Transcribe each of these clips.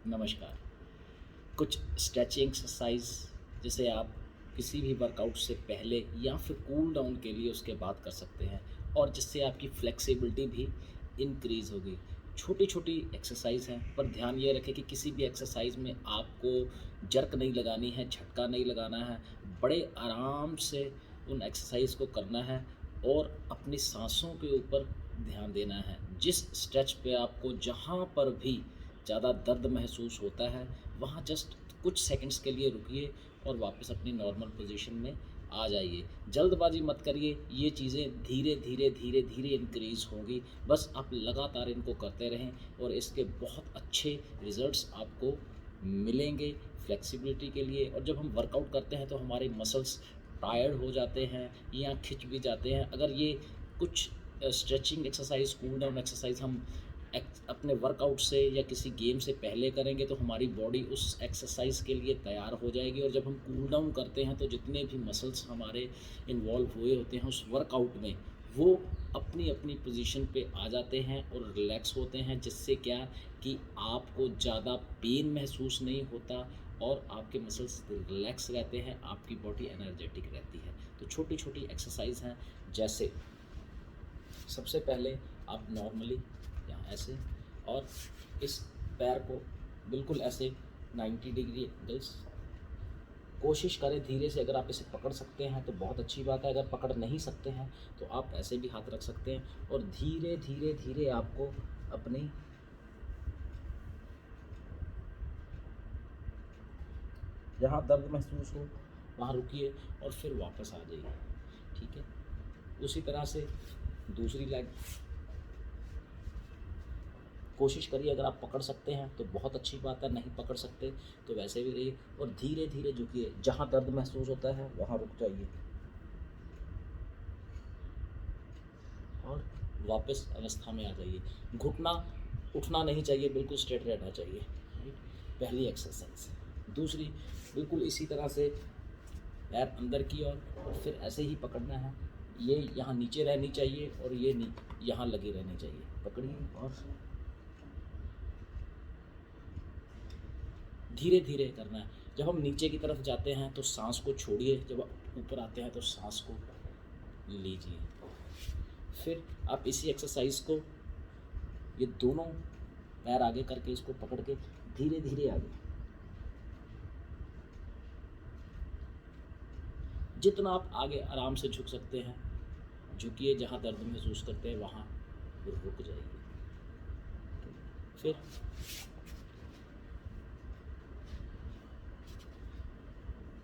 नमस्कार। कुछ stretching exercise जिसे आप किसी भी वर्कआउट से पहले या फिर कूल डाउन के लिए उसके बाद कर सकते हैं और जिससे आपकी फ्लेक्सिबिलिटी भी इंक्रीज़ होगी। छोटी-छोटी एक्सरसाइज हैं, पर ध्यान ये रखें कि किसी भी एक्सरसाइज में आपको जर्क नहीं लगानी है, झटका नहीं लगाना है। बड़े आराम से उन एक्सरसाइज को करना है और अपनी साँसों के ऊपर ध्यान देना है। जिस स्ट्रेच पे आपको जहाँ पर भी ज़्यादा दर्द महसूस होता है, वहाँ जस्ट कुछ सेकंड्स के लिए रुकिए और वापस अपनी नॉर्मल पोजीशन में आ जाइए। जल्दबाज़ी मत करिए, ये चीज़ें धीरे-धीरे, धीरे-धीरे इंक्रीज़ होंगी। बस आप लगातार इनको करते रहें और इसके बहुत अच्छे रिज़ल्ट्स आपको मिलेंगे फ्लेक्सिबिलिटी के लिए। और जब हम वर्कआउट करते हैं तो हमारे मसल्स टायर्ड हो जाते हैं या खिंच भी जाते हैं। अगर ये कुछ stretching exercise, cool down exercise हम अपने वर्कआउट से या किसी गेम से पहले करेंगे तो हमारी बॉडी उस एक्सरसाइज के लिए तैयार हो जाएगी। और जब हम कूल डाउन करते हैं तो जितने भी मसल्स हमारे इन्वॉल्व हुए होते हैं उस वर्कआउट में, वो अपनी अपनी पोजीशन पे आ जाते हैं और रिलैक्स होते हैं, जिससे क्या कि आपको ज़्यादा पेन महसूस नहीं होता और आपके मसल्स रिलैक्स रहते हैं, आपकी बॉडी एनर्जेटिक रहती है। तो छोटी छोटी एक्सरसाइज हैं, जैसे सबसे पहले आप नॉर्मली यहाँ ऐसे, और इस पैर को बिल्कुल ऐसे 90 डिग्री एंगल्स, कोशिश करें धीरे से। अगर आप इसे पकड़ सकते हैं तो बहुत अच्छी बात है, अगर पकड़ नहीं सकते हैं तो आप ऐसे भी हाथ रख सकते हैं। और धीरे धीरे धीरे आपको अपनी जहाँ दर्द महसूस हो वहाँ रुकिए और फिर वापस आ जाइए। ठीक है, उसी तरह से दूसरी लेग कोशिश करिए। अगर आप पकड़ सकते हैं तो बहुत अच्छी बात है, नहीं पकड़ सकते तो वैसे भी रहिए और धीरे धीरे झुकिए। जहाँ दर्द महसूस होता है वहाँ रुक जाइए और वापस अवस्था में आ जाइए। घुटना उठना नहीं चाहिए, बिल्कुल स्ट्रेट रहना चाहिए। राइट, पहली एक्सरसाइज। दूसरी, बिल्कुल इसी तरह से पैर अंदर की ओर और फिर ऐसे ही पकड़ना है। ये यहाँ नीचे रहनी चाहिए और ये यहाँ लगी रहनी चाहिए। पकड़िए और धीरे धीरे करना है। जब हम नीचे की तरफ जाते हैं तो सांस को छोड़िए, जब आप ऊपर आते हैं तो सांस को लीजिए। फिर आप इसी एक्सरसाइज को, ये दोनों पैर आगे करके इसको पकड़ के धीरे धीरे आगे, जितना आप आगे आराम से झुक सकते हैं झुकिए। जहाँ दर्द महसूस करते हैं वहाँ रुक जाइए। फिर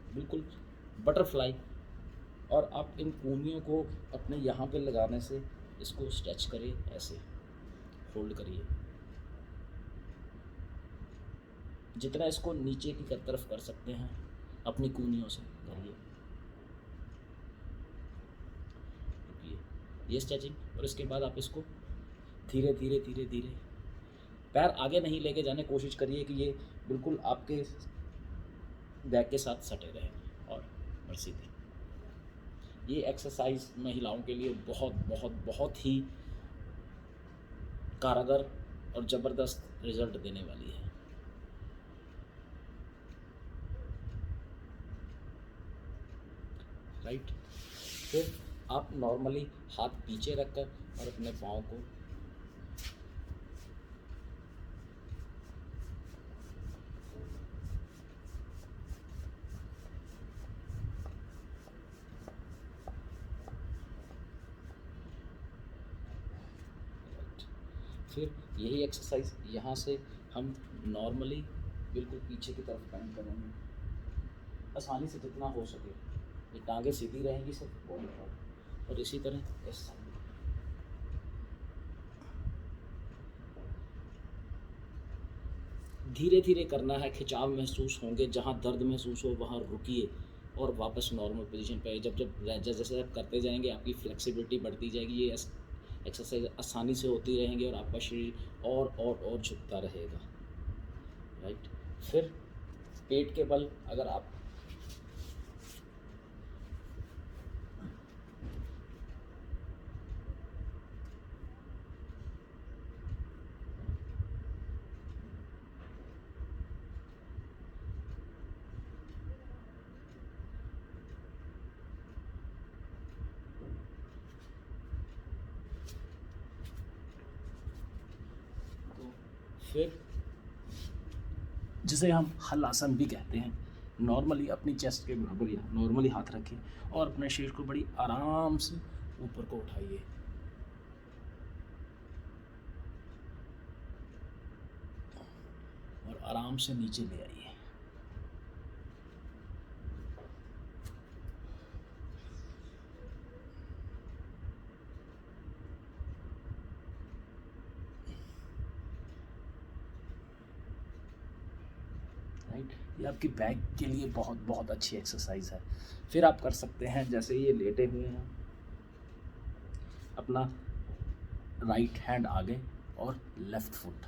बिल्कुल बटरफ्लाई, और आप इन कूनियों को अपने यहाँ पे लगाने से इसको स्ट्रेच करिए, ऐसे होल्ड करिए। जितना इसको नीचे की तरफ कर सकते हैं अपनी कूनियों से करिए। रुकिए, ये स्ट्रेचिंग। और इसके बाद आप इसको धीरे धीरे धीरे धीरे, पैर आगे नहीं लेके जाने, कोशिश करिए कि ये बिल्कुल आपके बैक के साथ सटे रहें और सीधे। ये एक्सरसाइज महिलाओं के लिए बहुत बहुत बहुत ही कारगर और ज़बरदस्त रिजल्ट देने वाली है। राइट, फिर आप नॉर्मली हाथ पीछे रखकर और अपने पाँव को फिर यही एक्सरसाइज यहाँ से हम नॉर्मली बिल्कुल पीछे की तरफ बेंड करेंगे, आसानी से जितना हो सके। ये टांगें सीधी रहेंगी सिर्फ बॉडी पर, और इसी तरह इस साइड धीरे धीरे करना है। खिंचाव महसूस होंगे, जहाँ दर्द महसूस हो वहाँ रुकिए और वापस नॉर्मल पोजीशन पे। जब जब जैसे जैसे आप करते जाएंगे आपकी फ्लेक्सिबिलिटी बढ़ती जाएगी। ये एक्सरसाइज आसानी से होती रहेंगी और आपका शरीर और झुकता रहेगा। राइट, फिर पेट के बल अगर आप फिर जिसे हम हल आसन भी कहते हैं, नॉर्मली अपनी चेस्ट के बराबर या नॉर्मली हाथ रखिए और अपने शरीर को बड़ी आराम से ऊपर को उठाइए। और आराम से नीचे ले आइए। राइट, ये आपकी बैक के लिए बहुत बहुत अच्छी एक्सरसाइज है। फिर आप कर सकते हैं, जैसे ये लेटे हुए हैं, अपना राइट हैंड आगे और लेफ्ट फुट,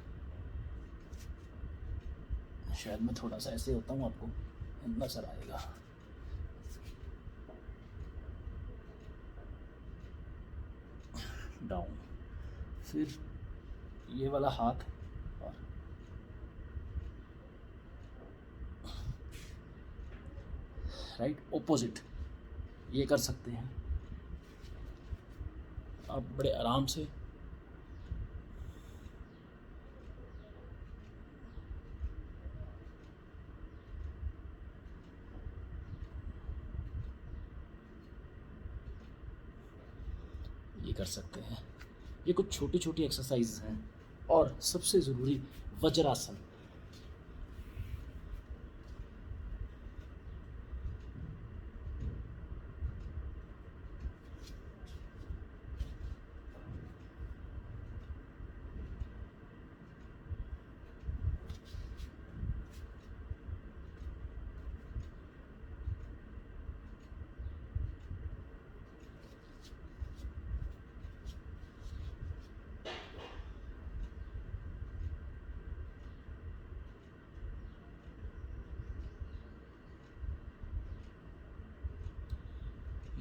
शायद मैं थोड़ा सा ऐसे होता हूँ, आपको नजर आएगा। डाउन, फिर ये वाला हाथ और राइट ऑपोजिट, ये कर सकते हैं आप बड़े आराम से। ये कर सकते हैं। ये कुछ छोटी छोटी एक्सरसाइज हैं। और सबसे ज़रूरी वज्रासन।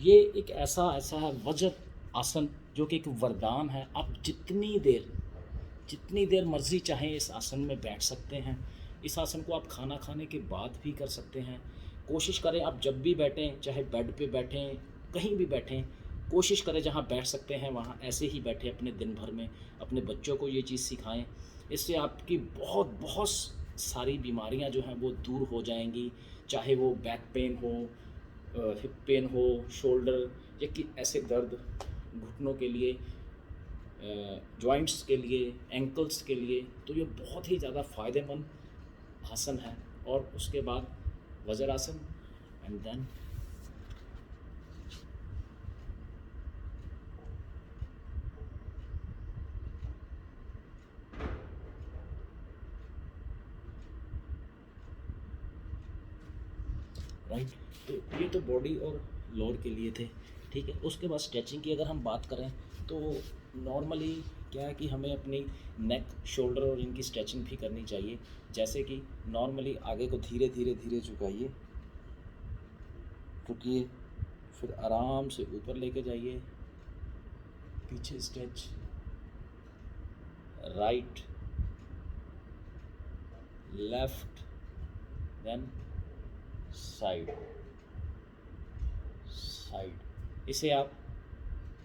ये एक ऐसा ऐसा है वज्र आसन जो कि एक वरदान है। आप जितनी देर मर्जी चाहें इस आसन में बैठ सकते हैं। इस आसन को आप खाना खाने के बाद भी कर सकते हैं। कोशिश करें आप जब भी बैठें, चाहे बेड पे बैठें, कहीं भी बैठें, कोशिश करें जहाँ बैठ सकते हैं वहाँ ऐसे ही बैठें अपने दिन भर में। अपने बच्चों को ये चीज़ सिखाएं। इससे आपकी बहुत बहुत सारी बीमारियां जो हैं वो दूर हो जाएंगी। चाहे वो बैक पेन हो, हिप पेन हो, शोल्डर या कि ऐसे दर्द, घुटनों के लिए, जॉइंट्स के लिए, एंकल्स के लिए, तो ये बहुत ही ज़्यादा फ़ायदेमंद आसन है। और उसके बाद वज्रासन एंड देन राइट। तो ये तो बॉडी और लोअर के लिए थे, ठीक है। उसके बाद स्ट्रेचिंग की अगर हम बात करें तो नॉर्मली क्या है कि हमें अपनी नेक, शोल्डर और इनकी स्ट्रेचिंग भी करनी चाहिए। जैसे कि नॉर्मली आगे को धीरे धीरे धीरे झुकाइए, रुकिए, फिर आराम से ऊपर लेके जाइए, पीछे stretch, right, left, then side, side. इसे आप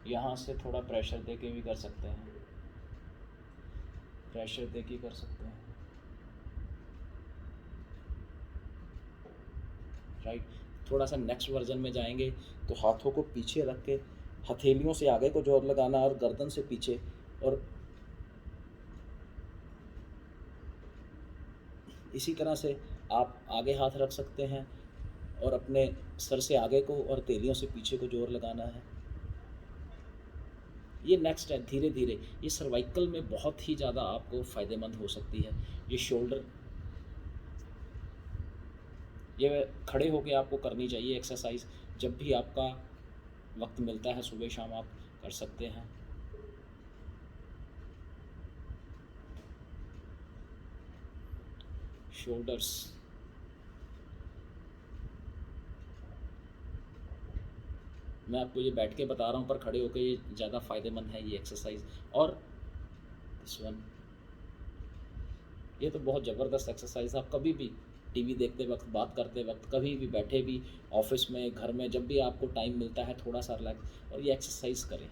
यहाँ से थोड़ा प्रेशर दे के भी कर सकते हैं, प्रेशर दे के कर सकते हैं, राइट। थोड़ा सा नेक्स्ट वर्जन में जाएंगे तो हाथों को पीछे रख के हथेलियों से आगे को जोर लगाना और गर्दन से पीछे, और इसी तरह से आप आगे हाथ रख सकते हैं और अपने सर से आगे को और तेलियों से पीछे को जोर लगाना है। ये नेक्स्ट है, धीरे धीरे ये सर्वाइकल में बहुत ही ज़्यादा आपको फ़ायदेमंद हो सकती है। ये शोल्डर, ये खड़े होके आपको करनी चाहिए एक्सरसाइज। जब भी आपका वक्त मिलता है सुबह शाम आप कर सकते हैं। शोल्डर्स, मैं आपको ये बैठ के बता रहा हूँ पर खड़े होकर ये ज़्यादा फ़ायदेमंद है ये एक्सरसाइज। और दिस वन, ये तो बहुत ज़बरदस्त एक्सरसाइज। आप कभी भी टीवी देखते वक्त, बात करते वक्त, कभी भी बैठे भी, ऑफिस में, घर में, जब भी आपको टाइम मिलता है थोड़ा सा रिलैक्स और ये एक्सरसाइज करें।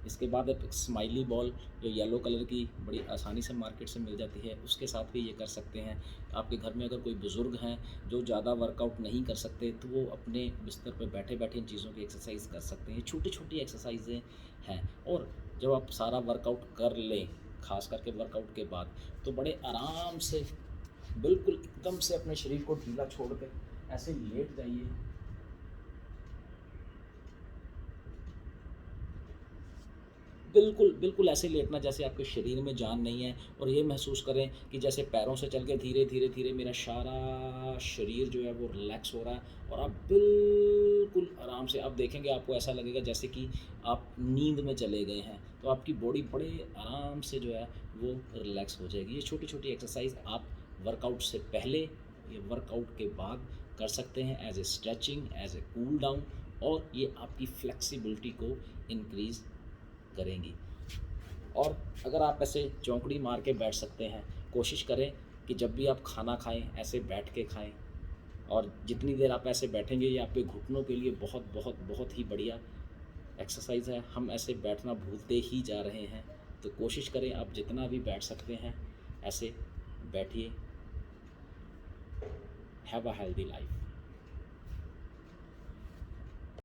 इसके बाद एक स्माइली बॉल जो येलो कलर की बड़ी आसानी से मार्केट से मिल जाती है, उसके साथ भी ये कर सकते हैं। आपके घर में अगर कोई बुज़ुर्ग हैं जो ज़्यादा वर्कआउट नहीं कर सकते, तो वो अपने बिस्तर पे बैठे-बैठे इन चीज़ों की एक्सरसाइज़ कर सकते हैं। छोटी-छोटी एक्सरसाइज़ें हैं, और जब आप सारा वर्कआउट कर लें, ख़ास करके वर्कआउट के बाद, तो बड़े आराम से बिल्कुल एकदम से अपने शरीर को ढीला छोड़ के ऐसे लेट जाइए। बिल्कुल, बिल्कुल ऐसे लेटना जैसे आपके शरीर में जान नहीं है, और ये महसूस करें कि जैसे पैरों से चल के धीरे, धीरे, धीरे मेरा सारा शरीर जो है वो रिलैक्स हो रहा है, और आप बिल्कुल आराम से आप देखेंगे, आपको ऐसा लगेगा जैसे कि आप नींद में चले गए हैं। तो आपकी बॉडी बड़े आराम से जो है वो रिलैक्स हो जाएगी। ये छोटी-छोटी एक्सरसाइज़ आप वर्कआउट से पहले या वर्कआउट के बाद कर सकते हैं as a stretching, as a cool down, और ये आपकी फ्लेक्सिबिलिटी को इंक्रीज़ करेंगी। और अगर आप ऐसे चौंकड़ी मार के बैठ सकते हैं, कोशिश करें कि जब भी आप खाना खाएँ, ऐसे बैठ के खाएँ, और जितनी देर आप ऐसे बैठेंगे, ये आपके घुटनों के लिए बहुत, बहुत, बहुत ही बढ़िया एक्सरसाइज़ है। हम ऐसे बैठना भूलते ही जा रहे हैं, तो कोशिश करें आप जितना भी बैठ सकते हैं, ऐसे बैठिए। Have a healthy life.